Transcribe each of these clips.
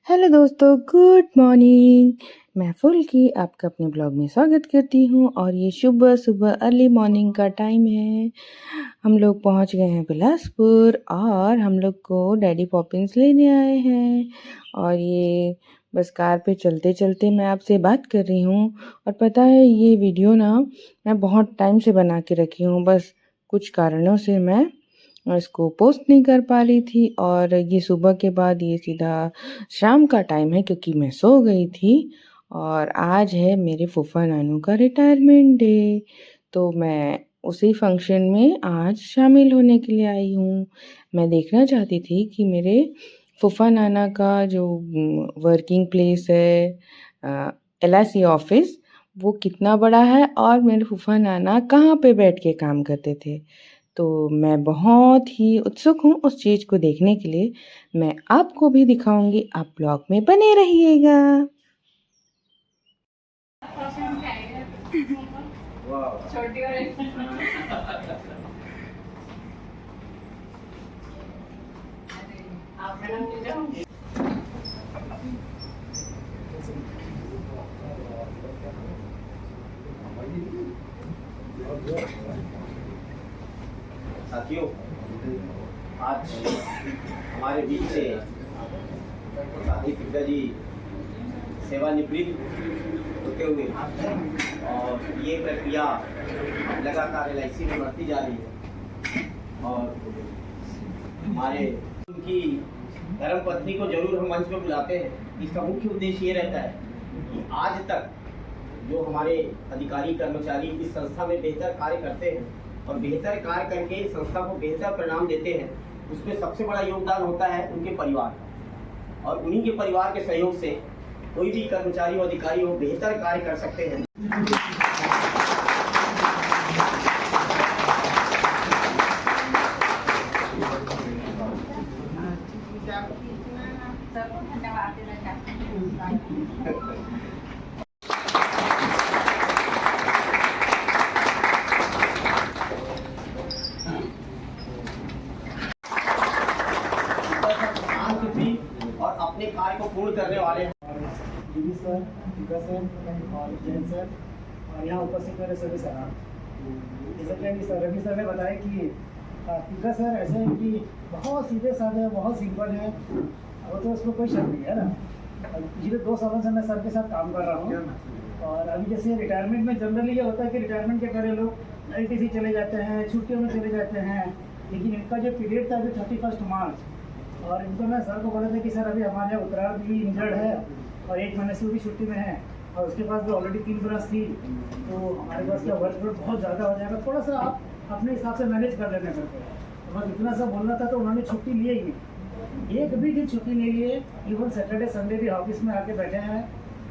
Hello दोस्तों, good morning. मैं फुल्की आपका अपने ब्लॉग में स्वागत करती हूँ और ये सुबह-सुबह अर्ली मॉर्निंग का टाइम है। हम लोग पहुँच गए हैं बिलासपुर और हम लोग को डैडी पॉपिंस लेने आए हैं और ये बस कार पे चलते-चलते मैं आपसे बात कर रही हूँ। और पता है ये वीडियो ना मैं बहुत टाइम से बना के रखी हूँ, बस कुछ कारणों से मैं इसको पोस्ट नहीं कर पा रही थी। और ये सुबह के बाद ये सीधा शाम का टाइम है क्योंकि मैं सो गई थी और आज है मेरे फूफा नानू का रिटायरमेंट डे। तो मैं उसी फंक्शन में आज शामिल होने के लिए आई हूँ। मैं देखना चाहती थी कि मेरे फूफा नाना का जो वर्किंग प्लेस है, एलआईसी ऑफिस, वो कितना बड़ा है और मेरे फूफा नाना कहाँ पे बैठ के काम करते थे। तो मैं बहुत ही उत्सुक हूँ उस चीज़ को देखने के लिए। मैं आपको भी दिखाऊँगी, आप ब्लॉग में बने रहिएगा। साथियों, आज हमारे बीच से साथी पिता जी सेवानिवृत्त होते हुए और ये प्रक्रिया लगातार एलआईसी में बढ़ती जा रही है और हमारे उनकी धर्मपत्नी को जरूर हम मंच पर बुलाते हैं। इसका मुख्य उद्देश्य ये रहता है कि आज तक जो हमारे अधिकारी कर्मचारी इस संस्था में बेहतर कार्य करते हैं और बेहतर कार्य करके इस संस्था को बेहतर परिणाम देते हैं, उसमें सबसे बड़ा योगदान होता है उनके परिवार का। और उन्हीं के परिवार के सहयोग से कोई भी कर्मचारी और अधिकारी वो बेहतर कार्य कर सकते हैं। और अपने कार्य को पूर्ण करने वाले हैं। दीदी सर, टीका सर और जैन सर और यहाँ उपस्थित मेरे सभी सर। जैसा कि सर रवि सर ने बताया कि टीका सर ऐसे हैं कि बहुत सीधे साधे हैं, बहुत सिंपल है, वो तो उसमें कोई शक नहीं है ना। पिछले 2 सालों से मैं सर के साथ काम कर रहा हूँ और अभी जैसे रिटायरमेंट में जनरली ये होता है कि रिटायरमेंट के पहले लोग एलटीसी चले जाते हैं, छुट्टियों में चले जाते हैं, लेकिन इनका जो पीरियड था अभी 31 मार्च और इनको मैं सर को बोला था कि सर अभी हमारे यहाँ उत्तरार्ध भी इंजर्ड है और 1 महीने से वो भी छुट्टी में है और उसके पास भी ऑलरेडी 3 बरस थी, तो हमारे पास क्या वर्कलोड बहुत ज़्यादा हो जाएगा, थोड़ा सा आप अपने हिसाब से मैनेज कर लेने करके। तो बस इतना सा बोलना था, तो उन्होंने छुट्टी लिए ही नहीं, एक भी दिन छुट्टी नहीं लिए। इवन सैटरडे संडे भी ऑफिस में आके बैठे हैं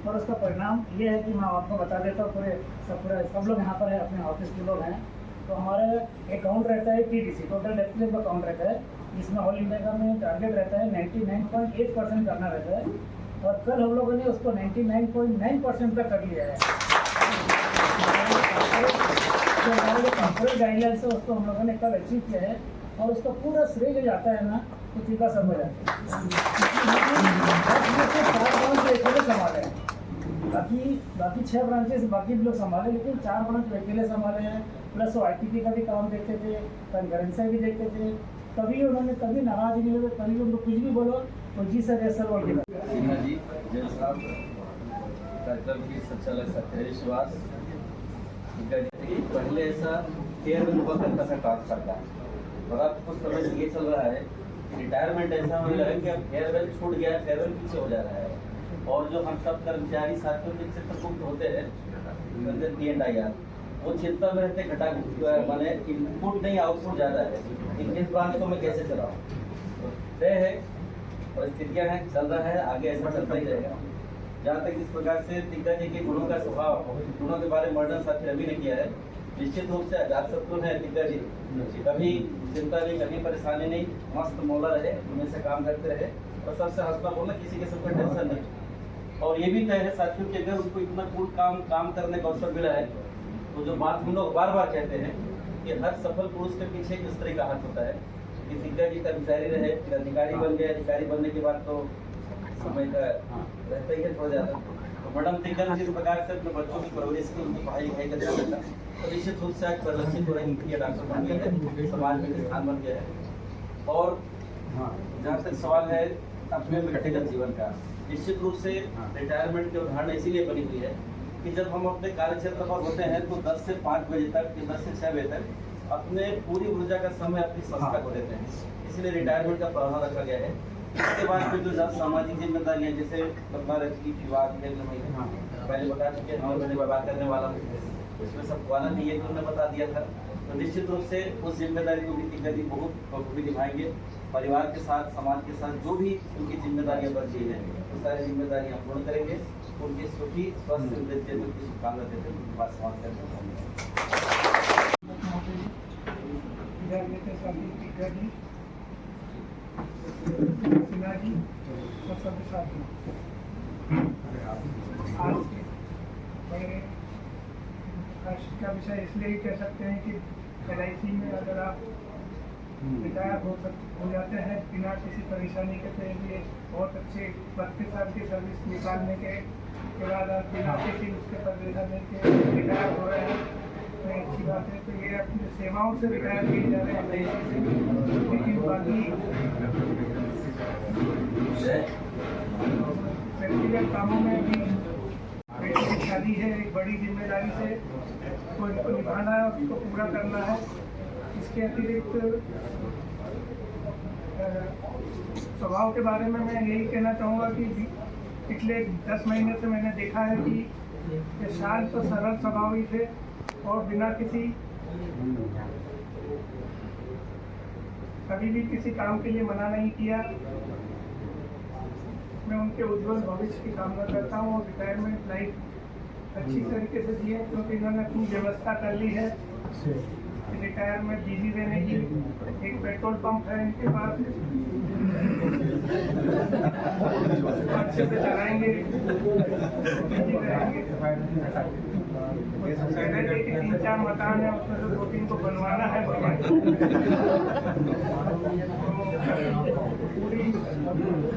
और उसका परिणाम ये है कि मैं आपको बता देता हूँ, पूरे सब लोग यहाँ पर है, अपने ऑफिस के लोग हैं। तो हमारा अकाउंट रहता है TDC, टोटल डेप्थ अकाउंट रहता है, जिसमें ऑल इंडिया का में टारगेट रहता है 99.8% करना रहता है और कल हम लोगों ने उसको 99.9% तक कर लिया है। जो हमारे जो कॉर्पोरेट गाइडलाइंस है उसको हम लोगों ने कल अचीव किया है और उसका पूरा श्रेय जो जाता है ना, तो टीका सब हो जाता है। 4 ब्रांच अकेले संभाले हैं, बाकी 6 ब्रांचेस बाकी लोग संभाले, लेकिन 4 ब्रांच अकेले संभाले हैं। प्लस वो ITP का भी काम देखते थे, कंकरेंसी भी देखते थे, कभी उन्होंने कभी नाराज नहीं हुए, कभी उनको कुछ भी बोलो तो जी सर ऐसा बोल के सिन्हा जी, जैन साहब, कार्यक्रम की संचालक सत्येश विश्वास, पहले ऐसा फेयरवेल हुआ करता था ट्रांसफर का, और अब कुछ समय से ये चल रहा है रिटायरमेंट ऐसा होने लगा कि अब फेयरवेल छूट गया, फेयरवेल पीछे हो जा रहा है और जो हम सब कर्मचारी साथियों के चित्रगुप्त होते हैं P&IR, वो चिंता में रहते घटा माने इनपुट नहीं आउटपुट ज़्यादा है, इस ब्रांच को मैं कैसे चलाऊँ। तय है, परिस्थितियाँ हैं, चल रहा है, आगे ऐसा चलता ही रहेगा। जहाँ तक इस प्रकार से टीका जी के गुणों का स्वभाव, गुणों के बारे में वर्णन साथी रवि ने किया है, निश्चित रूप से अजातशत्रु है टीका जी, कभी चिंता नहीं, कभी परेशानी नहीं, मस्त मौला रहे, हमेशा काम करते रहे और सबसे हंसना बोलना, किसी किस्म का टेंशन नहीं। और ये भी तय है साथियों कि अगर उनको इतना पूर्ण काम करने का अवसर मिला है, तो जो बात हम लोग बार बार कहते हैं कि हर सफल पुरुष के पीछे एक स्त्री का हाथ होता है। कि टीका जी कर्मचारी रहे, फिर अधिकारी बन गए, अधिकारी बनने के बाद तो समय का रहता ही है थोड़ा ज़्यादा। तो मैडम टिग्गा जिस प्रकार से अपने बच्चों की परवरिश की, उनकी पढ़ाई लिखाई का ध्यान रखा, तो निश्चित रूप से आज परिलक्षित हो रही है, डॉक्टर बन गई है, समाज में स्थान बन गया है। और जहाँ तक सवाल है अपने व्यक्तिगत जीवन का, निश्चित रूप से रिटायरमेंट की अवधारणा इसीलिए बनी हुई है कि जब हम अपने कार्य क्षेत्र पर होते हैं तो 10 से 5 बजे तक या 10 से 6 बजे तक अपने पूरी ऊर्जा का समय अपनी संस्था को देते हैं, इसलिए रिटायरमेंट का प्रावधान रखा गया है। इसके बाद फिर जो सामाजिक जिम्मेदारियाँ जैसे लंबा रहती विवाह पहले बता चुके हैं और मैंने बात करने वाला हूँ, उसमें सब वाला नहीं है कि उन्होंने बता दिया था। तो निश्चित रूप से उस जिम्मेदारी को भी टिग्गा जी बहुत बखूबी निभाएंगे। परिवार के साथ, समाज के साथ जो भी उनकी जिम्मेदारियां बनती हैं, वो सारी जिम्मेदारियां पूर्ण करेंगे। उनके सुखी स्वस्थ वृद्धि की शुभकामना देते हैं, उनकी बात समाप्त करते हैं। आज का विषय इसलिए ही कह सकते हैं कि LIC में अगर आप रिटायर हो जाते हैं बिना किसी परेशानी के, तो ये बहुत अच्छे 32 साल की सर्विस निकालने के बाद आप बिना किसी उसके परेशानी के रिटायर हो रहे हैं, तो अच्छी बात है। तो ये अपनी सेवाओं से रिटायर किए जा रहे हैं LIC से, लेकिन बाकी व्यक्तिगत कामों में भी बेटी की शादी है, एक बड़ी जिम्मेदारी से तो इनको निभाना है, उसको पूरा करना है। इसके अतिरिक्त स्वभाव के बारे में मैं यही कहना चाहूँगा कि पिछले 10 महीने से मैंने देखा है कि ये शांत तो सरल स्वभाव ही थे और बिना किसी कभी भी किसी काम के लिए मना नहीं किया। मैं उनके उज्जवल भविष्य की कामना करता हूँ और रिटायरमेंट लाइफ अच्छी तरीके से जिए, क्योंकि इन्होंने अपनी व्यवस्था कर ली है रिटायर में बिजी रहने की। एक पेट्रोल पंप है इनके पास, अच्छे से चलाएंगे, बिजी रहेंगे। 3-4 मकान है, उसमें से 2-3 को बनवाना है, पूरी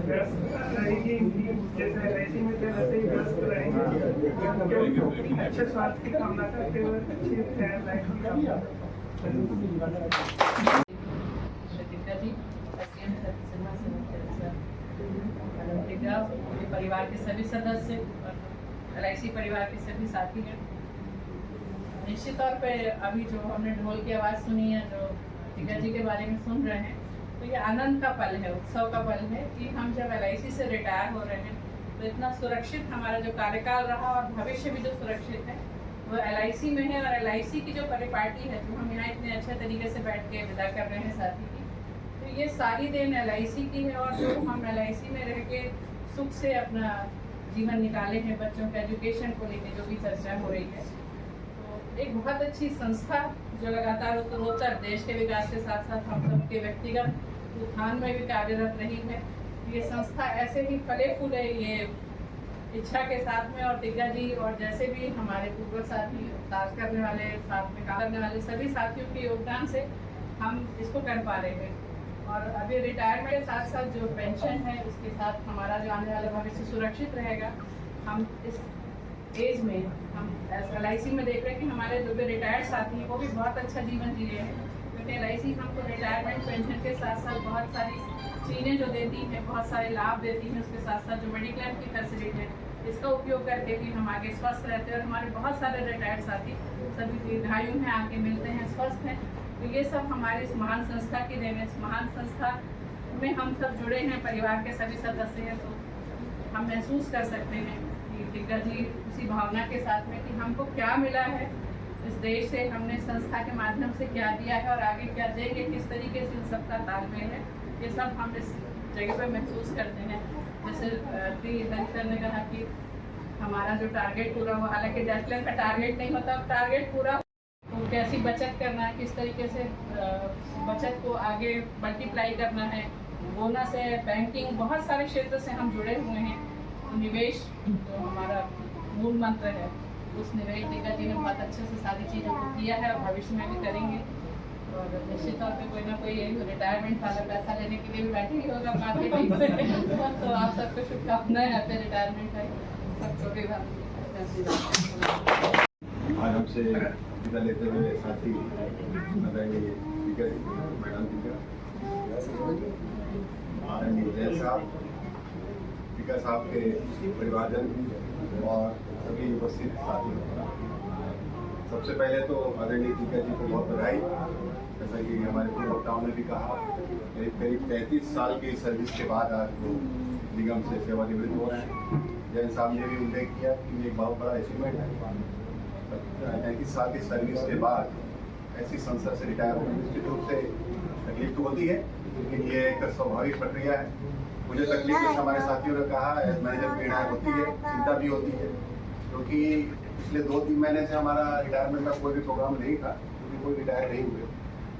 व्यस्त रहेगी। जैसे LIC में थे वैसे ही व्यस्त रहेंगे। अच्छे स्वास्थ्य की कामना करते हुए अच्छी रिटायर लाइफ की कामना परिवार के सभी सदस्य और LIC परिवार के सभी साथी हैं। निश्चित तौर पे अभी जो हमने ढोल की आवाज़ सुनी है, जो टिग्गा जी के बारे में सुन रहे हैं, तो ये आनंद का पल है, उत्सव का पल है कि हम जब LIC से रिटायर हो रहे हैं तो इतना सुरक्षित हमारा जो कार्यकाल रहा और भविष्य भी जो सुरक्षित है वो LIC में है। और LIC की जो परिपाटी है, जो हम यहाँ इतने अच्छे तरीके से बैठ के विदा कर रहे हैं साथी की, तो ये सारी देन LIC की है। और जो हम LIC में रह के सुख से अपना जीवन निकाले हैं, बच्चों के एजुकेशन को लेकर जो भी चर्चा हो रही है, तो एक बहुत अच्छी संस्था जो लगातार उत्तरोत्तर देश के विकास के साथ साथ हम सबके व्यक्तिगत उत्थान में भी कार्यरत रही है। ये संस्था ऐसे ही फले फूले ये इच्छा के साथ में, और टिग्गा जी और जैसे भी हमारे पूर्व साथी कार्य करने वाले, साथ में काम करने वाले सभी साथियों के योगदान से हम इसको कर पा रहे हैं। और अभी रिटायरमेंट के साथ साथ जो पेंशन है, उसके साथ हमारा जो आने वाला भविष्य सुरक्षित रहेगा। हम इस एज में हम LIC में देख रहे हैं कि हमारे जो भी रिटायर्ड साथी हैं वो भी बहुत अच्छा जीवन जी रहे हैं, क्योंकि LIC हमको रिटायरमेंट पेंशन के साथ साथ बहुत सारी चीज़ें जो देती हैं, बहुत सारे लाभ देती हैं, उसके साथ साथ जो मेडिक्लेम की फैसिलिटी है, इसका उपयोग करके भी हम आगे स्वस्थ रहते हैं। और हमारे बहुत सारे रिटायर्ड साथी सभी दीर्घायु हैं, आके मिलते हैं, स्वस्थ हैं। तो ये सब हमारे इस महान संस्था की देन है। इस महान संस्था में हम सब जुड़े हैं, परिवार के सभी सदस्य हैं, तो हम महसूस कर सकते हैं कि टिग्गा जी उसी भावना के साथ में कि हमको क्या मिला है इस देश से, हमने संस्था के माध्यम से क्या दिया है और आगे क्या देंगे, किस तरीके से इन सबका तालमेल है, ये सब हम इस जगह पर महसूस करते हैं। जैसे सर ने कहा कि हमारा जो टारगेट पूरा हुआ, हालांकि डेडलाइन का टारगेट नहीं होता, टारगेट पूरा तो कैसी बचत करना है, किस तरीके से बचत को आगे मल्टीप्लाई करना है, बोनस है, बैंकिंग, बहुत सारे क्षेत्र से हम जुड़े हुए हैं। निवेश जो हमारा मूल मंत्र है, उस निवेश टिग्गा जी ने बहुत अच्छे से सारी चीज़ों को किया है और भविष्य में भी करेंगे। और निश्चित तौर पे कोई ना कोई रिटायरमेंट वाला पैसा लेने के लिए भी बैठे ही होगा मार्केटिंग से। तो आप सबको शुभकामनाएं आपके रिटायरमेंट है, सबको भी आज हमसे विदा लेते हुए साथी मैडम जय साहब, टीका साहब के परिवारजन और सभी उपस्थित साथी। सबसे पहले तो आदरणीय टीका जी को बहुत बधाई। जैसा कि हमारे पूर्व वक्ताओं ने भी कहा, करीब 33 साल की सर्विस के बाद आज वो निगम से सेवानिवृत्त हो रहे हैं। जैन साहब ने भी उल्लेख किया कि ये एक बहुत बड़ा अचीवमेंट है। 35 साल की सर्विस के बाद ऐसी संस्था से रिटायर होना निश्चित रूप से तकलीफ तो होती है, लेकिन ये एक स्वाभाविक प्रक्रिया है। मुझे तकलीफ जैसे हमारे साथियों ने कहा, एज मैनेजर पीड़ा होती है, चिंता भी होती है, क्योंकि पिछले 2-3 महीने से हमारा रिटायरमेंट का कोई भी प्रोग्राम नहीं था, क्योंकि कोई रिटायर नहीं हुए।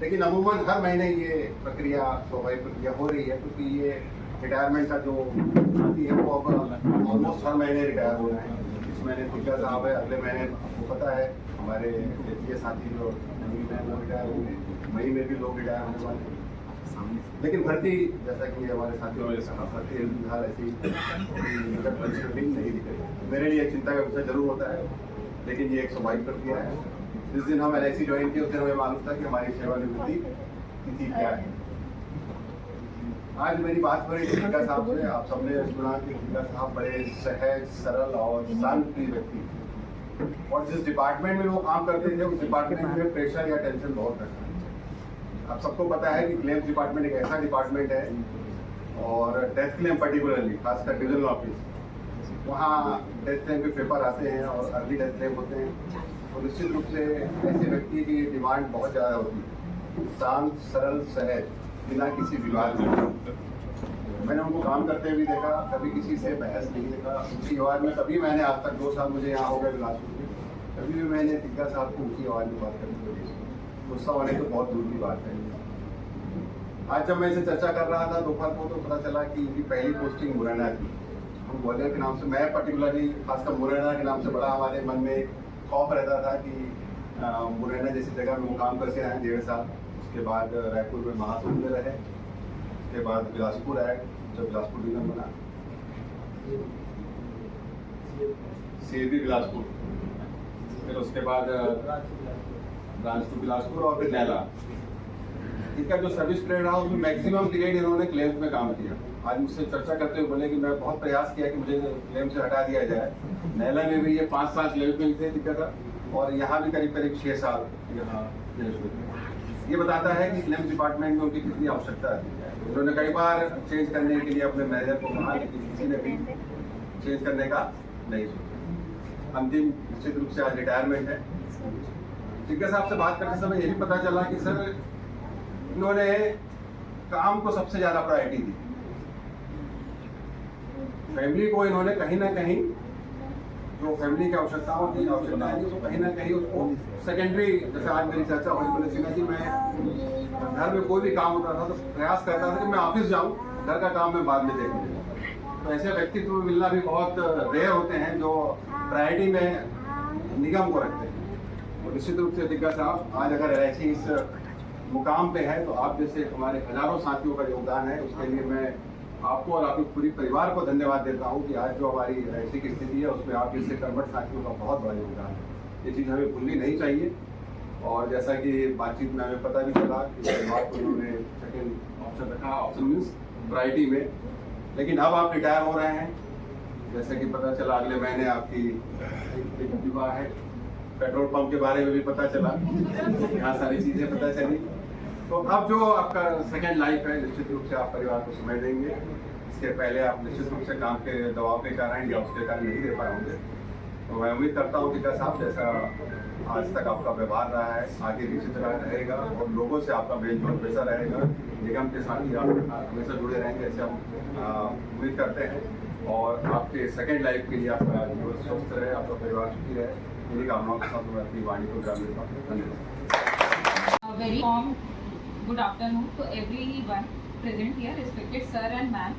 लेकिन अमूमन हर महीने ये प्रक्रिया स्वाभाविक प्रक्रिया हो रही है, क्योंकि ये रिटायरमेंट का जो साथी है वो अब ऑलमोस्ट हर महीने रिटायर हो रहे हैं। इस महीने टीका साहब है, अगले महीने आपको पता है हमारे ये साथी जो नवीन है वो रिटायर होंगे, मई में भी लोग रिटायर होने वाले हैं। लेकिन भर्ती, जैसा कि हमारे साथियों ने कहा, भर्ती फिलहाल ऐसी निकट भविष्य में नहीं दिख रही। मेरे लिए चिंता का विषय जरूर होता है, लेकिन ये एक स्वाभाविक प्रक्रिया है। जिस दिन हम LIC ज्वाइन किए उस दिन हमें मालूम था कि हमारी सेवानिवृत्ति तिथि क्या है। आज मेरी बात हो रही थी टीका साहब से। आप सबने सुना कि टीका साहब बड़े सहज, सरल और शांति व्यक्ति, और जिस डिपार्टमेंट में वो काम करते थे उस डिपार्टमेंट में प्रेशर या टेंशन बहुत रहता है। आप सबको पता है कि क्लेम्स डिपार्टमेंट एक ऐसा डिपार्टमेंट है, और डेथ क्लेम पर्टिकुलरली, खासकर डिविजनल ऑफिस, वहाँ डेथ क्लेम के पेपर आते हैं और अर्ली डेथ क्लेम होते हैं। तो निश्चित रूप से ऐसे व्यक्ति की डिमांड बहुत ज़्यादा होती है, शांत, सरल, सहज, बिना किसी विवाद में। मैंने उनको काम करते हुए देखा, कभी किसी से बहस नहीं देखा ऊँची आवाज़ में। कभी मैंने आज तक 2 साल मुझे यहाँ हो गए बिलासपुर में, कभी भी मैंने टीका साहब को ऊँची आवाज़ में बात करते हुए गुस्सा होने तो बहुत दूर की बात है। आज जब मैं इसे चर्चा कर रहा था दोपहर को, तो पता चला कि इनकी पहली पोस्टिंग मुरैना थी। हम ग्वालियर के नाम से, मैं पर्टिकुलरली खासकर मुरैना के नाम से बड़ा हमारे मन में खौफ रहता था कि मुरैना जैसी जगह में वो काम करके आए 1.5 साल। उसके बाद रायपुर में महासमुंद में रहे, उसके बाद बिलासपुर आए, जब बिलासपुर निगम बना, CAB बिलासपुर, फिर उसके बाद ब्रांच टू बिलासपुर, और फिर नैला। इनका जो सर्विस पीरियड रहा उसमें मैक्सिमम पीरियड इन्होंने क्लेम्स में काम किया। आज मुझसे चर्चा करते हुए बोले कि मैं बहुत प्रयास किया कि मुझे क्लेम से हटा दिया जाए। नैला में भी ये 5 साल क्लेम्स में थे टिका था, और यहाँ भी करीब 6 साल यहाँ क्लेम्स में थे। ये बताता है कि क्लेम्स डिपार्टमेंट में उनकी कितनी आवश्यकता है। उन्होंने कई बार चेंज करने के लिए अपने मैनेजर को कहा, लेकिन किसी ने भी चेंज करने का नहीं सोचा। अंतिम निश्चित रूप से आज रिटायरमेंट है। टिक्का साहब से बात करते समय ये भी पता चला कि सर इन्होंने काम को सबसे ज्यादा प्रायोरिटी दी। फैमिली को इन्होंने कहीं ना कहीं, जो फैमिली की आवश्यकताएं थी उसको कहीं ना कहीं उसको सेकेंडरी, जैसे आज मेरी चर्चा हुई, बोले सिन्हा जी मैं घर में कोई भी काम होता था तो प्रयास करता था कि मैं ऑफिस जाऊं, घर का काम मैं बाद में देख लूँ। तो ऐसे व्यक्तित्व मिलना भी बहुत रेयर होते हैं जो प्रायोरिटी में निगम को रखते हैं। और निश्चित रूप से टिक्का साहब आज अगर LIC इस मुकाम पे है तो आप जैसे हमारे हजारों साथियों का योगदान है, उसके लिए मैं आपको और आपके पूरे परिवार को धन्यवाद देता हूँ कि आज जो हमारी LIC की स्थिति है उसमें आप जैसे कर्मठ साथियों का बहुत बड़ा योगदान है। ये चीज़ हमें भूलनी नहीं चाहिए। और जैसा कि बातचीत में हमें पता भी चला कि परिवार को उन्होंने सेकेंड ऑप्शन रखा, ऑप्शन मीन्स प्रायोरिटी में। लेकिन अब आप रिटायर हो रहे हैं, जैसे कि पता चला अगले महीने आपकी विवाह है, पेट्रोल पंप के बारे में भी पता चला, यहाँ सारी चीज़ें पता चली। तो अब जो आपका सेकेंड लाइफ है निश्चित रूप से आप परिवार को समय देंगे। इसके पहले आप निश्चित रूप से काम के दबाव के कारण या उसके कारण नहीं दे पाए होंगे। तो मैं उम्मीद करता हूँ टिक्का साहब जैसा आज तक आपका व्यवहार रहा है आगे भी इसी तरह रहेगा, और लोगों से आपका मेल जोल वैसा रहेगा, निगम के साथ ही आप हमेशा जुड़े रहेंगे ऐसे हम उम्मीद करते हैं। और आपके सेकेंड लाइफ के लिए आपका जीवन स्वस्थ रहे, आपका परिवार सुखी रहे, इन्हीं कामनाओं के साथ मैं अपनी वाणी को विराम देता हूँ। धन्यवाद। Very warm good afternoon to everyone present here, respected sir and ma'am.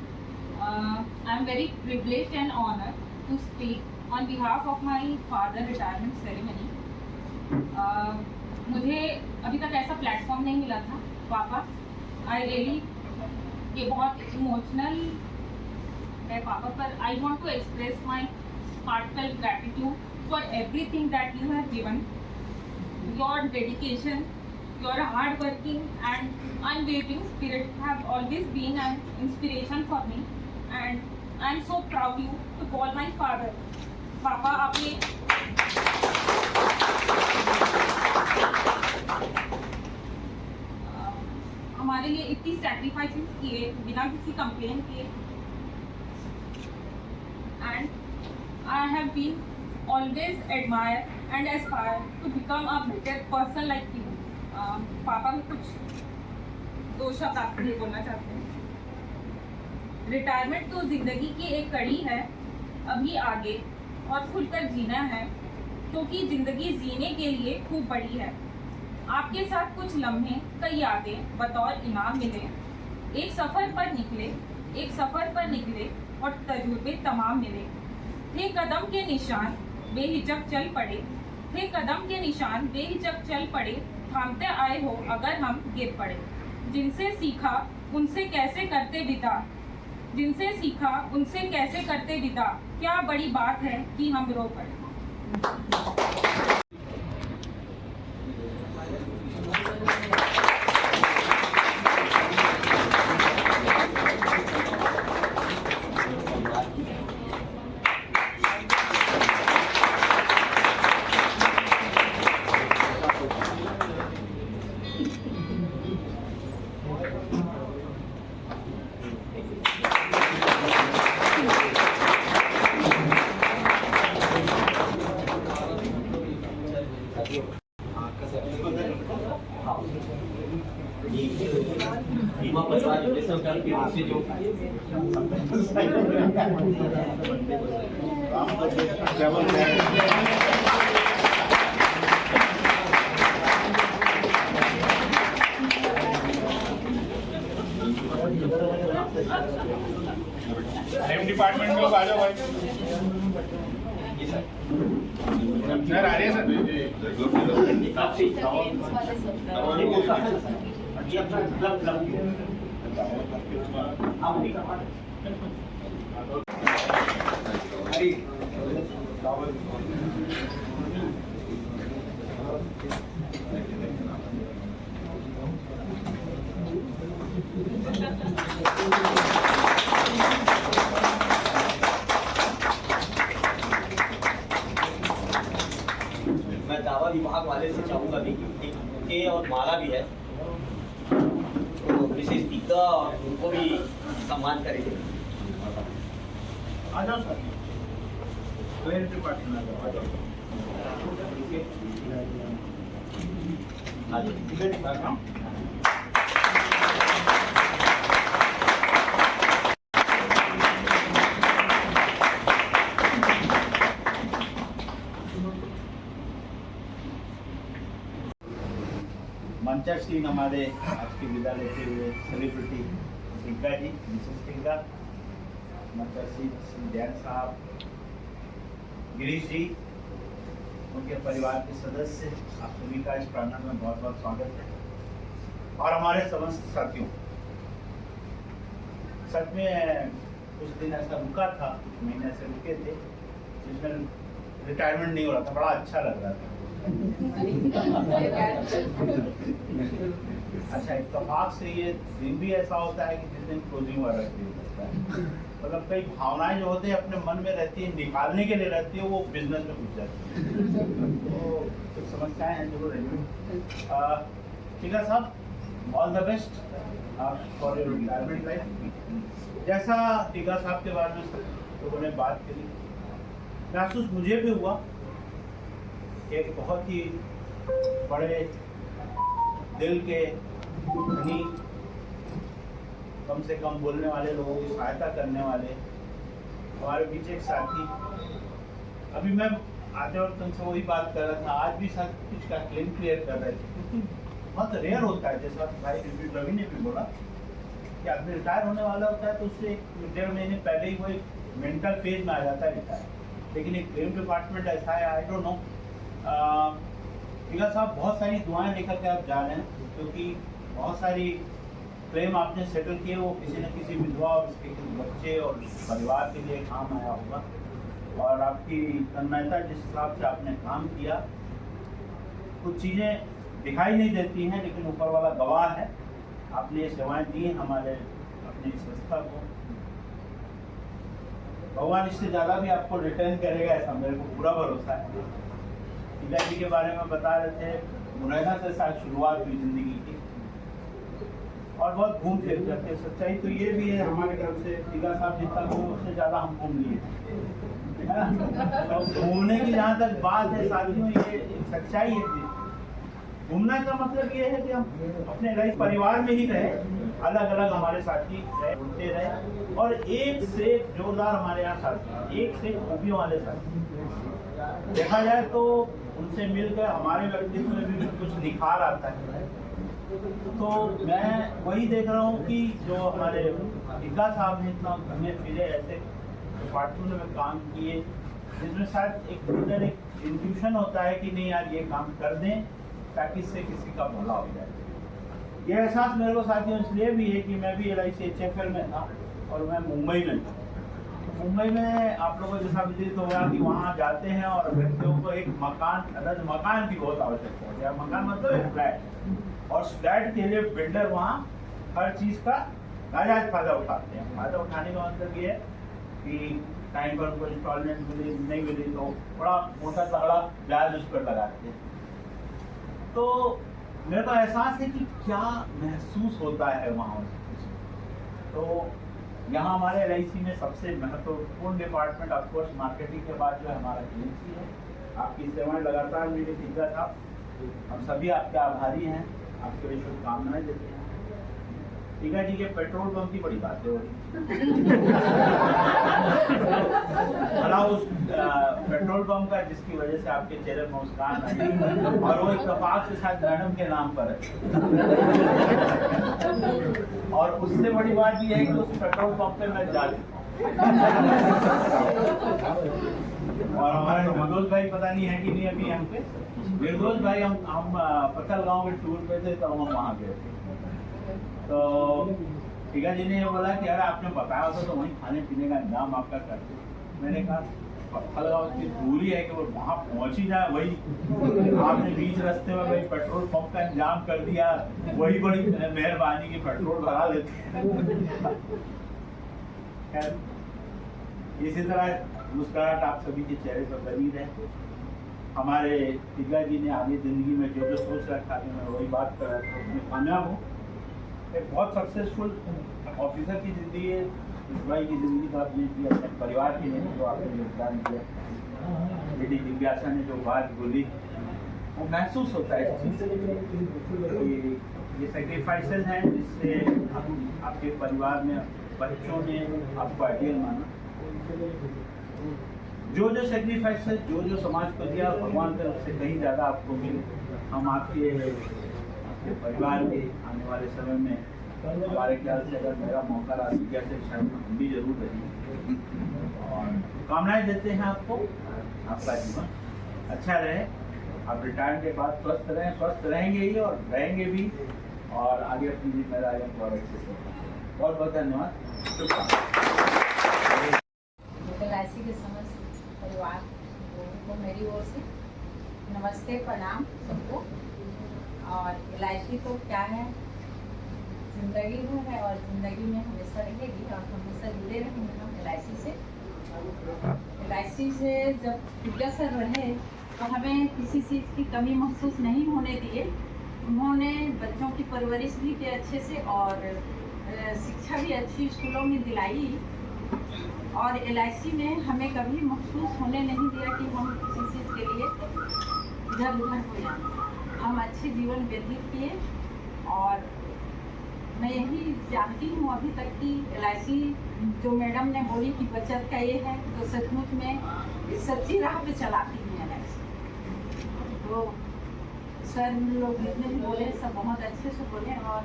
I am very privileged and honored to speak on behalf of my father retirement ceremony. मुझे अभी तक ऐसा प्लेटफॉर्म नहीं मिला था। पापा, आई रियली, ये बहुत इमोशनल है पापा, पर I want to express my heartfelt gratitude for everything that you have given. Your dedication, your hard working and unwavering spirit have always been an inspiration for me, and I am so proud you to call my father. पापा, आपने हमारे लिए इतनी sacrifices किए बिना किसी complain के, and I have been always admire and aspire to become a better person like you. पापा में कुछ 2 शब्द आपके लिए बोलना चाहते हैं। रिटायरमेंट तो जिंदगी की एक कड़ी है, अभी आगे और खुलकर जीना है, क्योंकि जिंदगी जीने के लिए खूब बड़ी है। आपके साथ कुछ लम्हे, कई यादें बतौर इनाम मिले। एक सफ़र पर निकले और तजुर्बे तमाम मिले। थे कदम के निशान बेहिचक चल पड़े, थामते आए हो अगर हम गिर पड़े। जिनसे सीखा उनसे कैसे करते विदा, क्या बड़ी बात है कि हम रो पड़े। बीमा परिवार सरकार की ओर से जो डिपार्टमेंट में लोग आ जाओ भाई। सर आ रही है सर। मैं दावा विभाग वाले से चाहूँगा भी कि के और माला भी है, तो मिसेस टीका और उनको भी सम्मान करेंगे। आ जाओ सर, डिपार्टमेंट आ जाओ। मंचासीन हमारे आज के विदा लेते हुए सेलिब्रिटी टिंका जी, मिसेस टिंका, मंचासीन श्री जैन साहब, गिरीश जी, उनके परिवार के सदस्य, आप सभी का इस प्रांगण में बहुत बहुत स्वागत है। और हमारे समस्त साथियों, सच में कुछ दिन ऐसा रुका था, कुछ महीने ऐसे रुके थे जिसमें रिटायरमेंट नहीं हो रहा था, बड़ा अच्छा लग रहा था। अच्छा, इत्तेफाक से ये दिन भी ऐसा होता है कि जिस दिन क्लोजिंग वाला दिन होता है, मतलब कई भावनाएं जो होती है अपने मन में रहती है, निकालने के लिए रहती है, वो बिजनेस में घुस जाती है। तो कुछ समस्याएं हैं जरूर रहेंगी। टीका साहब, all the best for your retirement life. जैसा टीका साहब के बारे में लोगों ने बात करी, महसूस मुझे भी हुआ एक बहुत ही बड़े दिल के धनी, कम से कम बोलने वाले लोगों की सहायता करने वाले हमारे बीच एक साथी। अभी मैं आते वक्त तुमसे वही बात कर रहा था, आज भी साथ कुछ का क्लेम क्लियर कर रहे थे, क्योंकि बहुत रेयर होता है, जैसा भाई रवि ने भी बोला कि आदमी रिटायर होने वाला होता है तो उससे 1.5 महीने पहले ही वो एक मेंटल फेज में आ जाता है रिटायर। लेकिन एक क्लेम डिपार्टमेंट ऐसा है, आई डोंट नो टिग्गा साहब बहुत सारी दुआएं लेकर के आप जा रहे हैं, क्योंकि बहुत सारी क्लेम आपने सेटल किए, वो किसी न किसी विधवा और उसके बच्चे और परिवार के लिए काम आया होगा। और आपकी तन्मयता जिस हिसाब से आपने काम किया, कुछ चीज़ें दिखाई नहीं देती हैं, लेकिन ऊपर वाला गवाह है। आपने ये सेवाएं दी हमारे अपनी संस्था को, भगवान इससे ज़्यादा भी आपको रिटर्न करेगा, ऐसा मेरे को पूरा भरोसा है। टिग्गा जी के बारे में बता रहे थे, मुरैना से शायद शुरुआत हुई जिंदगी की, और बहुत घूम फिर करते। सच्चाई तो ये भी है हमारे तरफ से, टिग्गा साहब जितना घूम उससे ज़्यादा हम घूम लिए, है ना। तो घूमने की जहाँ तक बात है साथियों, ये एक सच्चाई है। घूमने का मतलब ये है कि हम अपने रही परिवार में ही रहे, अलग अलग हमारे साथी रहे, घूमते रहे, और एक से एक जोरदार हमारे यहाँ साथी, एक से एक खूबियों वाले साथी। देखा जाए तो उनसे मिलकर हमारे व्यक्तित्व में भी कुछ निखार आता है। तो मैं वही देख रहा हूँ कि जो हमारे टिग्गा साहब ने इतना घूमे फिरे, ऐसे डिपार्टमेंट में काम किए, जिसमें शायद एक अंदर एक इंट्यूशन होता है कि नहीं यार ये काम कर दें ताकि इससे किसी का भला हो जाए। ये एहसास मेरे को साथियों इसलिए भी है कि मैं भी LIC HFL में था और मैं मुंबई में था। मुंबई में आप लोगों के साथ विदित होगा कि वहाँ जाते हैं और व्यक्तियों को एक मकान की बहुत आवश्यकता होती है। मकान मतलब एक फ्लैट, और उस फ्लैट के लिए बिल्डर वहाँ हर चीज़ का नाजायज फायदा उठाते हैं। फायदा उठाने का मतलब ये है कि टाइम पर उनको इंस्टॉलमेंट मिली नहीं मिली तो बड़ा मोटा तगड़ा ब्याज उस पर लगाते हैं। तो मेरे को एहसास है कि क्या महसूस होता है वहाँ। तो यहाँ हमारे LIC में सबसे महत्वपूर्ण डिपार्टमेंट ऑफकोर्स मार्केटिंग के बाद जो है हमारा एजेंसी है। आपकी सेवाएं लगातार मेरे टिग्गा साहब, हम सभी आपके आभारी हैं, आपके लिए शुभकामनाएं देते हैं। टिग्गा जी के पेट्रोल पंप की बड़ी बातें हो रही भला उस पेट्रोल पंप का जिसकी वजह से आपके चेहरे पर मुस्कान आई, और वो इत्तेफाक से शायद मैडम के नाम पर है। और उससे बड़ी बात ये है कि उस पेट्रोल पंप पे मैं जा चुका हूँ। और हमारे निर्दोष भाई पता नहीं है कि नहीं अभी यहाँ पे, निर्दोष भाई हम पटल गाँव के टूर पे थे, तब हम वहाँ गए थे। तो टिग्गा जी ने ये बोला कि यार आपने बताया था तो वहीं खाने पीने का इंतजाम आपका करते। मैंने कहा पत्थर गाँव की दूरी है कि वो वहाँ पहुँच ही जाए, वही आपने बीच रास्ते में वही पेट्रोल पंप का इंतजाम कर दिया, वही बड़ी मेहरबानी की पेट्रोल भरा देते। खैर इसी तरह मुस्कुराहट आप सभी के चेहरे पर बनी रहे। हमारे टिग्गा जी ने आगे जिंदगी में जो जो सोच रखा है मैं वही बात कर रहा था, उसमें कामयाब हूँ। एक बहुत सक्सेसफुल ऑफिसर की जिंदगी है, भाई की जिंदगी तो आपने दी, अपने परिवार के लिए जो आपने योगदान दिया। बेटी जिज्ञासा ने जो बात बोली वो महसूस होता है इस चीज़ से। ये सेक्रीफाइसेस हैं जिससे आपके परिवार में बच्चों ने आपको आइडियल माना। जो जो सेक्रीफाइसेस जो जो समाज को दिया, भगवान तरफ से कहीं ज़्यादा आपको मिले। हम आपके परिवार के आने वाले समय में हमारे ख्याल से अगर मेरा मौका रहा जैसे शायद हम भी जरूर रहेंगे, और कामनाएं देते हैं आपको, आपका जीवन अच्छा रहे, आप रिटायर्ड के बाद स्वस्थ रहें, स्वस्थ रहेंगे ही और रहेंगे भी, और आगे अपनी जिम्मेदारियों को और अच्छे से। बहुत बहुत धन्यवाद, शुभकामनाएं। LIC के समस्त परिवार को मेरी ओर से नमस्ते, प्रणाम सबको। और LIC तो क्या है, ज़िंदगी में है और ज़िंदगी में हमेशा रहेगी और हमेशा जुड़े रहेंगे हम LIC से। LIC से जब टिग्गा सर रहे तो हमें किसी चीज़ की कमी महसूस नहीं होने दिए। उन्होंने बच्चों की परवरिश भी की अच्छे से और शिक्षा भी अच्छी स्कूलों में दिलाई, और LIC ने हमें कभी महसूस होने नहीं दिया कि हम किसी चीज़ के लिए इधर उधर हो जाएं। हम अच्छे जीवन व्यतीत किए, और मैं यही जानती हूँ अभी तक कि LIC जो मैडम ने बोली कि बचत का ये है, तो सचमुच में सच्ची राह पे चलाती है LIC। तो सर लोग जितने भी बोले सब बहुत अच्छे से बोले, और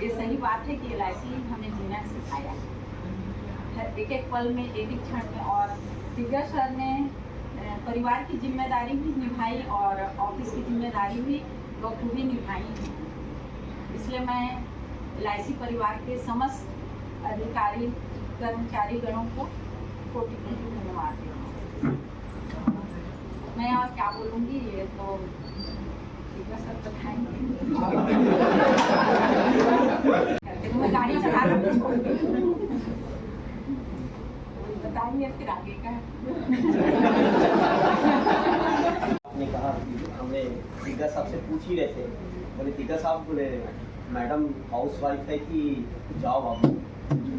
ये सही बात है कि LIC हमें जीना सिखाया है, एक एक पल में, एक एक क्षण में। और टिग्गा सर ने परिवार की जिम्मेदारी भी निभाई और ऑफिस की जिम्मेदारी भी बखूबी निभाई है। इसलिए मैं LIC परिवार के समस्त अधिकारी कर्मचारी गणों को कोटि कोटि धन्यवाद देती हूँ। मैं और क्या बोलूँगी, ये तो सब बताएंगे। मैं गाड़ी चला रही हूँ, बताएंगे फिर आगे का। आपने कहा कि हमने टीका साहब से पूछ ही रहे थे, बोले टीका साहब बोले मैडम हाउस वाइफ है कि जॉब आप।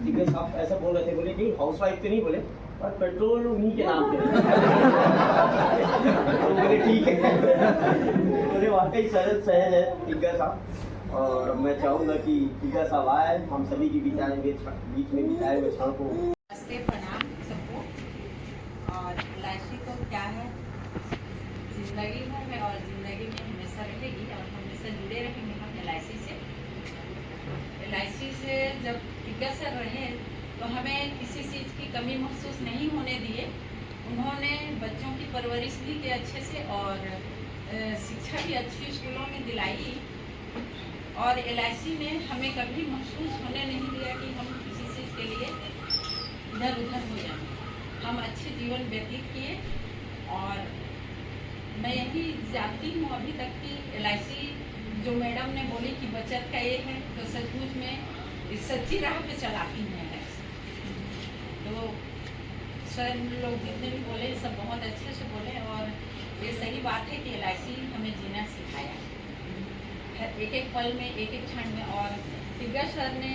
टीका साहब ऐसा बोल रहे थे, बोले नहीं हाउस वाइफ तो नहीं बोले, पर पेट्रोल उन्हीं के नाम पे। तो बोले ठीक है, बोले वाकई सहज सहज है टीका साहब। और मैं चाहूँगा कि टीका साहब आए, हम सभी के बीच में बिताए हुए क्षण को। नमस्ते, प्रणाम सबको। और LIC तो क्या है, जिंदगी भर में और जिंदगी में हमेशा रहेगी और हमेशा जुड़े रहेंगे हम LIC से। LIC से जब टीका सर रहे तो हमें किसी चीज़ की कमी महसूस नहीं होने दिए। उन्होंने बच्चों की परवरिश भी की अच्छे से और शिक्षा भी अच्छी स्कूलों में दिलाई। और LIC ने हमें कभी महसूस होने नहीं दिया कि हम किसी चीज़ के लिए इधर उधर हो जाए। हम अच्छे जीवन व्यतीत किए और मैं यही जानती हूँ अभी तक कि LIC जो मैडम ने बोली कि बचत का ये है, तो सचमुच में इस सच्ची राह पे चलाती हैं LIC। तो सर लोग जितने भी बोले सब बहुत अच्छे से बोले और ये सही बात है कि LIC हमें जीना सिखाया एक एक पल में, एक एक क्षण में। और टिग्गा सर ने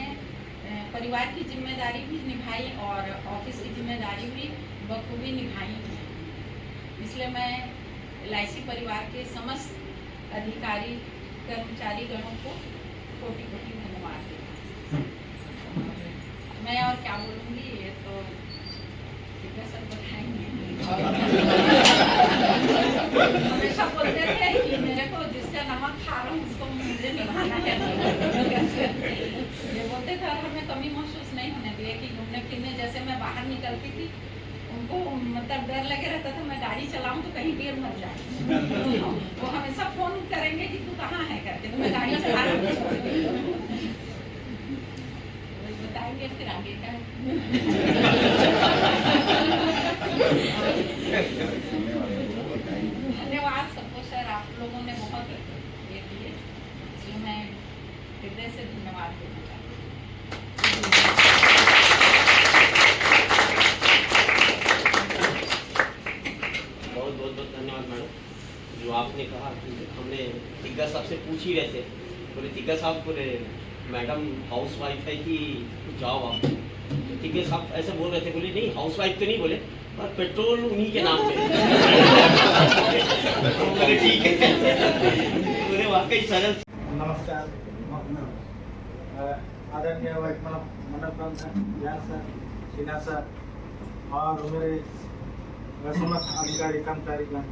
परिवार की जिम्मेदारी भी निभाई और ऑफिस की जिम्मेदारी भी बखूबी निभाई है। इसलिए मैं LIC परिवार के समस्त अधिकारी कर्मचारी गणों को कोटि कोटि धन्यवाद देती हूँ। मैं और क्या बोलूँगी, ये तो टिग्गा सर बताएंगे। हमेशा बोलते थे कि मेरे को जिसका नमक खा रहा हूँ उसको मुझे निभाना है। ये बोलते थे और हमें कमी महसूस नहीं होने दिए कि घूमने फिरने जैसे मैं बाहर निकलती थी उनको मतलब डर लगे रहता था मैं गाड़ी चलाऊं तो कहीं गिर मर जाए। वो हमेशा फोन करेंगे कि तू कहाँ है करके, तो मैं गाड़ी चला रही हूँ। बताएंगे फिर आगे का। धन्यवाद सबको सर, आप लोगों ने बहुत ये किए, इसलिए मैं हृदय से धन्यवाद देना चाहती हूँ। बहुत बहुत धन्यवाद मैडम। जो आपने कहा कि हमने टीका साहब से पूछ ही रहे थे, बोले टीका साहब बोले मैडम हाउस वाइफ है कि जॉब आप। टीका साहब ऐसा बोल रहे थे, बोले नहीं हाउस वाइफ तो नहीं बोले, पर पेट्रोल उन्हीं के नाम पे। तो बोले ठीक है, बोले वाकई सरल। नमस्कार। आदरणीय मंडल प्रधान सर, ज्ञान सर, सिन्हा सर और मेरे समस्त अधिकारी कर्मचारी गण,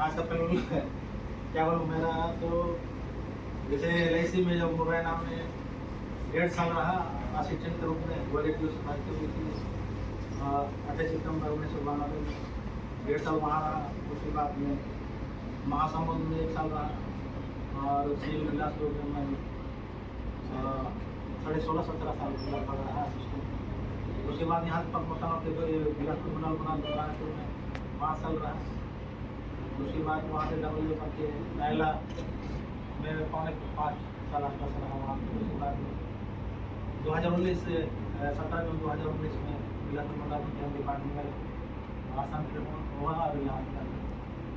आज का पहले क्या बोलूँ, मेरा तो जैसे LIC में जब मुरैना में 1.5 साल रहा असिस्टेंट के रूप में, क्वालिटी सुधारती हुई थी। 28 सितंबर 1992 में 1.5 साल वहाँ रहा। उसके बाद में महासमुंद में 1 साल रहा और सील बिलासपुर में 16.5-17 साल लगभग रहा असिस्टेंट। उसके बाद यहाँ प्रमोशन होते हुए बिलासपुर मंडल बना बुरहानपुर में 5 साल रहा। उसके बाद वहाँ से डब्ल्यू करके नायला में 5.5 साल आसपास रहा वहाँ। उसके बाद 2019 से 17 जून 2019 में बिलासपुर मंडल में डिपार्टमेंट में आसाम के हुआ। अभी यहाँ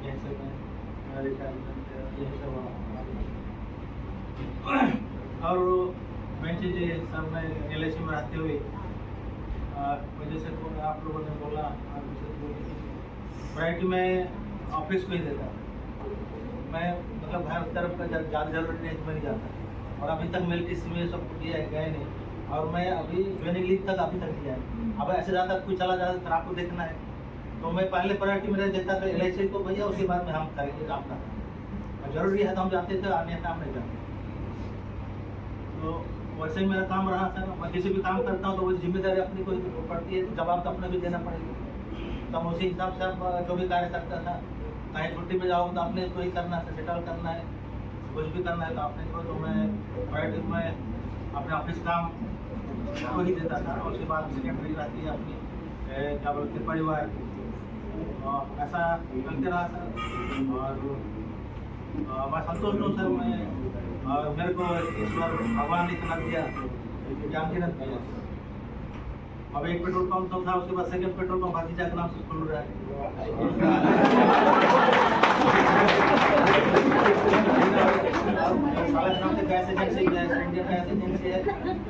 यहीं से मैं रिटायरमेंट यहीं से हुआ। और मेन चीज़ ये सर, मैं LIC में रहते हुए मुझे से आप लोगों ने बोला प्रायोरिटी में ऑफिस को ही देता। मैं मतलब हर तरफ का ज़्यादा जरूरत नहीं नहीं जाता और अभी तक मिलिट्री में सब दिया गए नहीं। और मैं अभी ज्वाइनिंग लीव तक अभी तक दिया है। अब ऐसे ज़्यादा कोई चला जाता फिर आपको देखना है, तो मैं पहले प्रायोरिटी में देता था LIC को भैया, उसके बाद में हम करेंगे आपका। जरूरी है तो हम जानते थे, अन्यथा हम नहीं जानते। तो वैसे ही मेरा काम रहा सर। मैं किसी भी काम करता हूँ तो वो जिम्मेदारी अपनी कोई पड़ती है, जवाब तो अपने भी देना पड़ेगा। तो हम उसी हिसाब से अब जो भी कार्य करता था, कहीं छुट्टी पे जाओ तो अपने को ही करना है, सेटल करना है, कुछ भी करना है तो अपने को। तो मैं प्राइवेट में अपने ऑफिस काम को ही देता था, और उसके बाद सेकेंडरी रहती है अपनी क्या बोलते हैं परिवार की। ऐसा चलते रहा सर, और मैं संतुष्ट हूँ सर। मैं और मेरे को ईश्वर भगवान ने इतना दिया, ज्ञान की दिया। अब एक पेट्रोल पंप तो था, उसके बाद सेकंड पेट्रोल पंप भतीजा के नाम से खुल रहा है। नाम से gas agency, gas Indian gas agency है,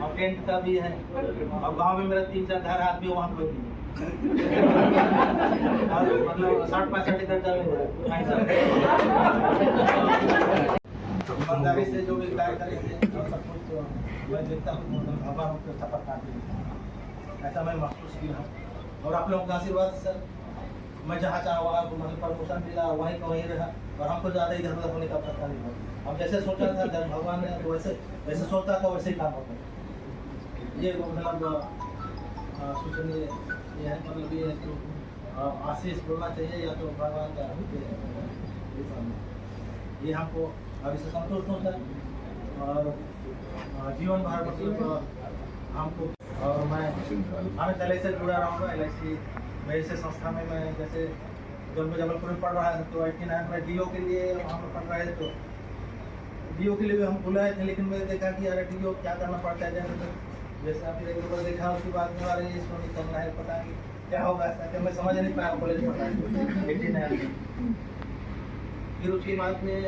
और टेंट का भी है। और गांव में मेरा 3-4 घर आदमी वहाँ पे मतलब 60-65 एकड़ जमीन है। ईमानदारी से जो भी कार्य करेंगे और सब कुछ तो मैं देखता हूँ भगवान उनको सफल करते, ऐसा मैं महसूस किया। और आप लोगों का आशीर्वाद सर, मैं जहाँ चाहा वहाँ मुझे प्रमोशन मिला, वहीं का वहीं रहा, और हमको ज़्यादा इधर उधर होने का पता नहीं हुआ। हम जैसे सोचा था जब भगवान ने तो वैसे सोचता था वैसे ही काम होता। ये मतलब सोचनीय ये है, मतलब ये तो आशीष बोलना चाहिए या तो भगवान का ये हमको अभी से संतुष्ट हूँ सर। और जीवन भर मतलब हमको, और मैं हमें एल आई से जुड़ा रहूँगा। LIC में ऐसे संस्था में मैं जैसे जब मैं जबलपुर में पढ़ रहा था तो 89 में DO के लिए वहाँ पर पढ़ रहे थे, तो DO के लिए भी हम बुलाए थे, लेकिन मैंने देखा कि अरे DO क्या करना पड़ता है। जैसे आपने एक बार देखा, उसके बाद में अरे इसको नहीं करना है, पता नहीं क्या होगा ऐसा, मैं समझ नहीं पाया कॉलेज में 89 में। फिर उसके बाद में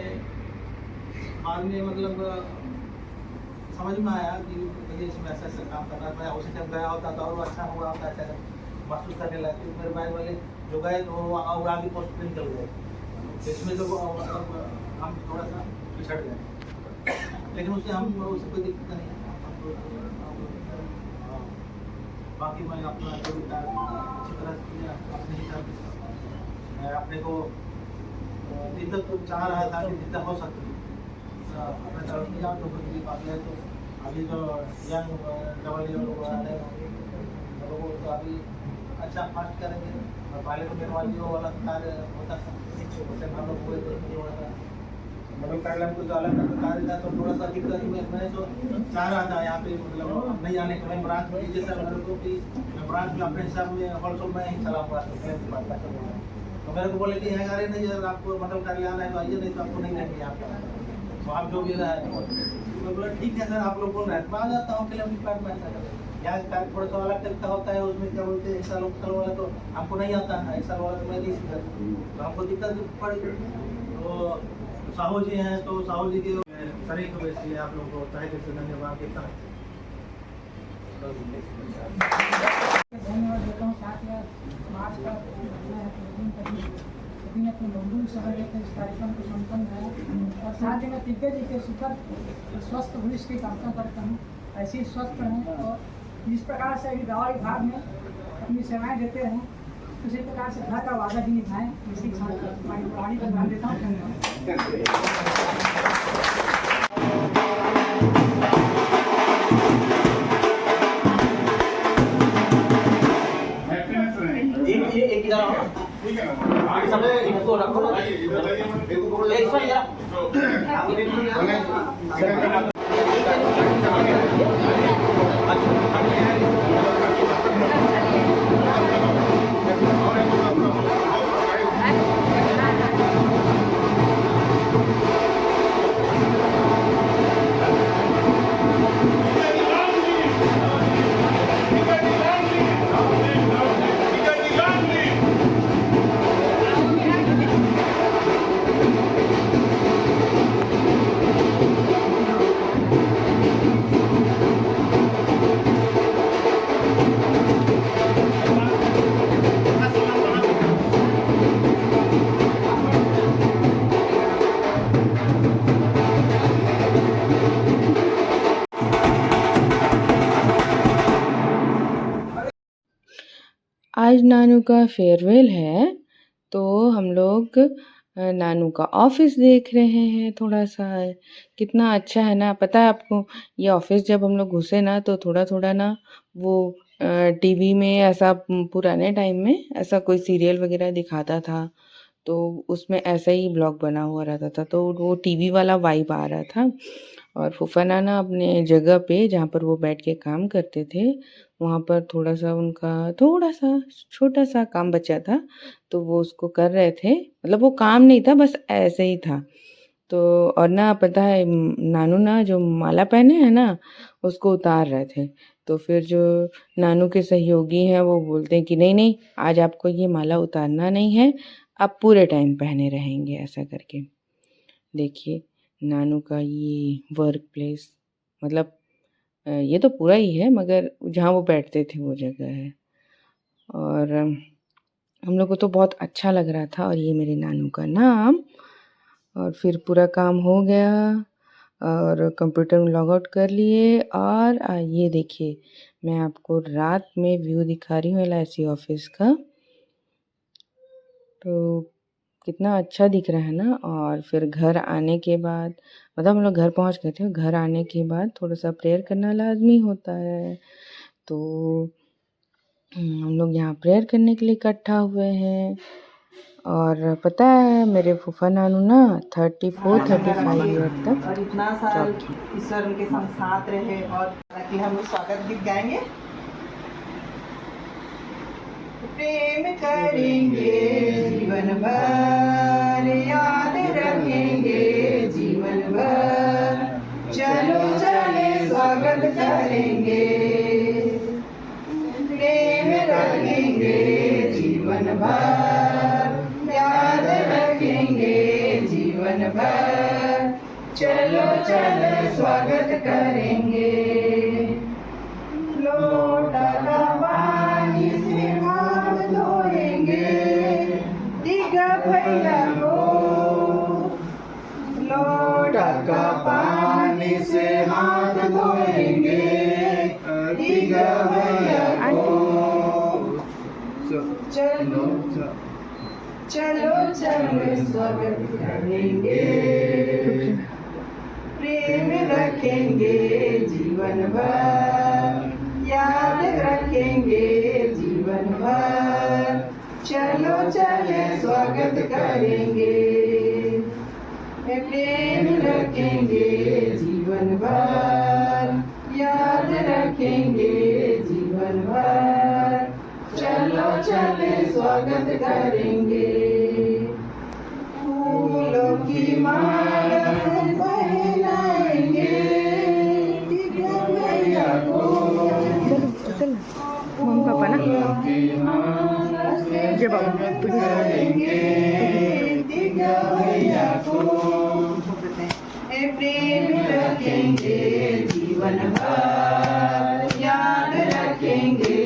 मतलब समझ में आया कि मुझे इसमें ऐसा ऐसा काम करना पड़ा। उसी टाइम गया होता तो और अच्छा हुआ होता, अच्छा महसूस करने लगे। मेरे भाई वाले जो गए तो वो और आगे पोस्ट पे निकल गए, इसमें तो हम थोड़ा सा पिछड़ गए, लेकिन उससे हम उससे कोई दिक्कत नहीं है। बाकी मैं अपना जो भी अच्छी तरह किया अपने हिसाब से। मैं अपने को जितना तो चाह रहा था कि जितना हो सकता अपना तरफ किया, तो कुछ बात है। तो अभी जो यंग डबल लोग आ रहे हैं लोगों तो अभी अच्छा फास्ट करेंगे। और पहले तो मेरे वाला कार्य होता था, हम लोग पूरे थोड़ा सा मतलब पहले हमको जो अलग कार्य था तो थोड़ा सा दिक्कत में मैं जो चाह रहा था यहाँ पे मतलब नहीं आने के। मैं ब्रांच में जैसा मेरे को कि मैं ब्रांच में अपने हिसाब में होलसेल में ही चलाऊँगा, तो मेरे को बोले कि यहाँ आ रहे नहीं, अगर आपको मतलब कार्य आना है तो आइए, नहीं तो आपको नहीं रहेंगे यहाँ पर। तो आप जो भी रहा है मैं बोला ठीक है सर, आप लोग बोल रहे हैं, मैं आ जाता हूँ फिल्म डिपार्टमेंट में। यहाँ का थोड़ा सा अलग तरीका होता है, उसमें क्या बोलते हैं एक्सल उक्सल वाला तो हमको नहीं आता है, एक्सल वाला तो मैं नहीं सीखा, तो हमको दिक्कत पड़ी। तो साहू जी हैं, तो साहू जी के शरीर को वैसे आप लोग को चाहे जैसे धन्यवाद देता है। धन्यवाद देता हूँ। साथ ही आज का सभी ने अपने बंधु सह लेकर इस कार्यक्रम को संपन्न किया, और साथ ही मैं दिग्गज जी के सुखद स्वस्थ भविष्य की कामना करता हूँ। ऐसे ही स्वस्थ रहें और जिस प्रकार से अभी दवा विभाग में अपनी सेवाएं देते रहें, उसी प्रकार से घर का वादा भी निभाएं। इसी के साथ पानी का ध्यान देता हूँ। धन्यवाद। आज नानू का फेयरवेल है, तो हम लोग नानू का ऑफिस देख रहे हैं थोड़ा सा। कितना अच्छा है ना। पता है आपको, ये ऑफिस जब हम लोग घुसे ना तो थोड़ा थोड़ा ना वो टीवी में ऐसा पुराने टाइम में ऐसा कोई सीरियल वगैरह दिखाता था, तो उसमें ऐसा ही ब्लॉग बना हुआ रहता था, तो वो टीवी वाला वाइब आ रहा था। और फूफा नाना अपने जगह पे जहाँ पर वो बैठ के काम करते थे, वहाँ पर थोड़ा सा उनका थोड़ा सा छोटा सा काम बचा था, तो वो उसको कर रहे थे। मतलब वो काम नहीं था, बस ऐसे ही था। तो और ना पता है नानू ना जो माला पहने हैं ना उसको उतार रहे थे। तो फिर जो नानू के सहयोगी हैं वो बोलते हैं कि नहीं नहीं, आज आपको ये माला उतारना नहीं है, आप पूरे टाइम पहने रहेंगे, ऐसा करके। देखिए नानू का ये वर्क प्लेस, मतलब ये तो पूरा ही है मगर जहाँ वो बैठते थे वो जगह है। और हम लोग को तो बहुत अच्छा लग रहा था। और ये मेरे नानू का नाम। और फिर पूरा काम हो गया और कंप्यूटर में लॉग आउट कर लिए। और ये देखिए मैं आपको रात में व्यू दिखा रही हूँ LIC ऑफिस का। तो कितना अच्छा दिख रहा है ना। और फिर घर आने के बाद, मतलब हम लोग घर पहुँच गए थे, घर आने के बाद थोड़ा सा प्रेयर करना लाजमी होता है। तो हम लोग यहाँ प्रेयर करने के लिए इकट्ठा हुए हैं। और पता है मेरे फूफा नानू ना 34-35 ईयर तक और इतना साल जॉब की। ईश्वर उनके संग साथ रहे। और ताकि हम लोग स्वागत गीत गाएंगे। प्रेम करेंगे जीवन भर, याद रखेंगे जीवन भर, चलो चले स्वागत करेंगे। प्रेम रखेंगे जीवन भर, याद रखेंगे जीवन भर, चलो चले स्वागत करेंगे। लोटा का पानी से हाथ धोएंगे, दिग्गा भैया को। लोटा का पानी से हाथ धोएंगे, दिग्गा भैया को। चलो चलो चलो स्वागत करेंगे। प्रेम रखेंगे जीवन भर, याद रखेंगे जीवन भर, चलो चले स्वागत करेंगे। प्रेम रखेंगे जीवन भर, याद रखेंगे जीवन भर, चलो चले स्वागत करेंगे। फूलों की माला पहनाएंगे दिग्गा भैया को। मम्मी पापा ना जब करेंगे दिग्गा भैया को। प्रेम रखेंगे जीवन भर, याद रखेंगे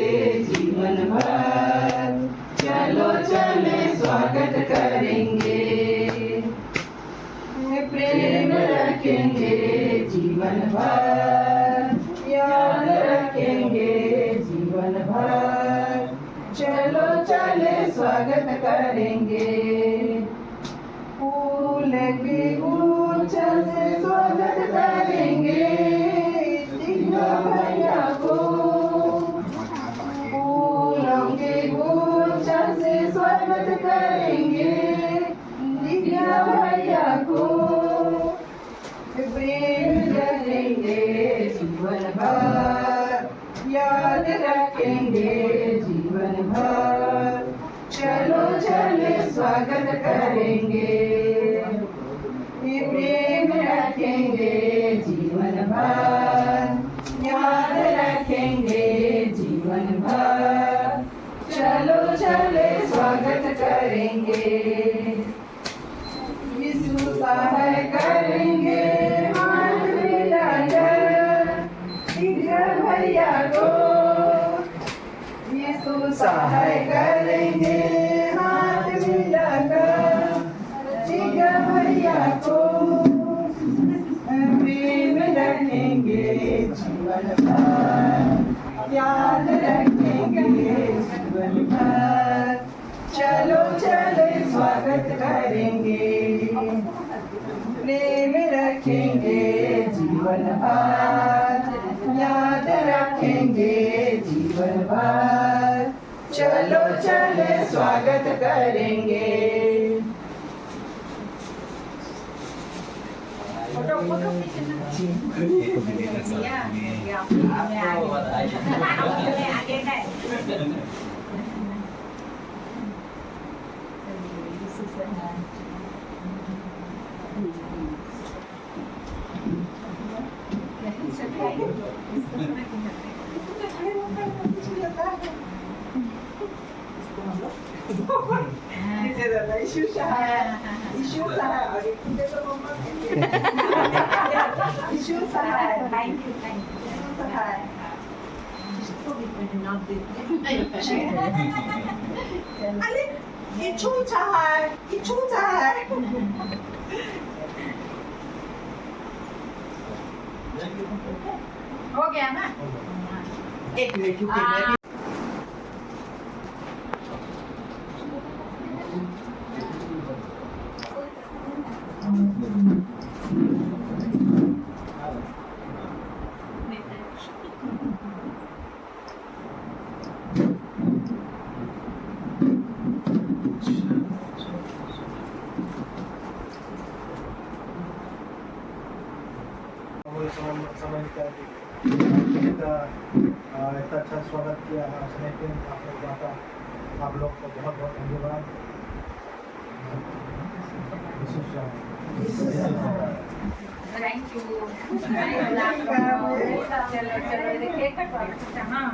जीवन भर, चलो चले स्वागत करेंगे। प्रेम रखेंगे जीवन भर, याद रखेंगे जीवन भर, चलो चले स्वागत करेंगे। फूल की ऊंचा से स्वागत करेंगे दिग्गा भैया को। फूलों के ऊंचा से स्वागत करेंगे दिग्गा भैया को। प्रेम रखेंगे जीवन भर, याद रखेंगे जीवन भर, चलो चले स्वागत करेंगे। प्रेम रखेंगे जीवन भर, याद रखेंगे जीवन भर, चलो चले स्वागत करेंगे। यीशु सहाय करेंगे हाथ मिलाकर दिग्गा भैया को। यीशु सहाय करेंगे हाथ मिलाकर दिग्गा भैया को। प्रेम रखेंगे जीवन भर, याद रखेंगे जीवन भर, चलो चले स्वागत करेंगे। जीवन भर, याद रखेंगे जीवन भर। चलो चले स्वागत करेंगे। फोटो फोटो आगे है हो गया ना एक मिनट रुकिए, मैं भी इतना अच्छा स्वागत किया स्नेहित आप लोग का आप लोग को बहुत बहुत धन्यवाद। थैंक यू चलो चलो हाँ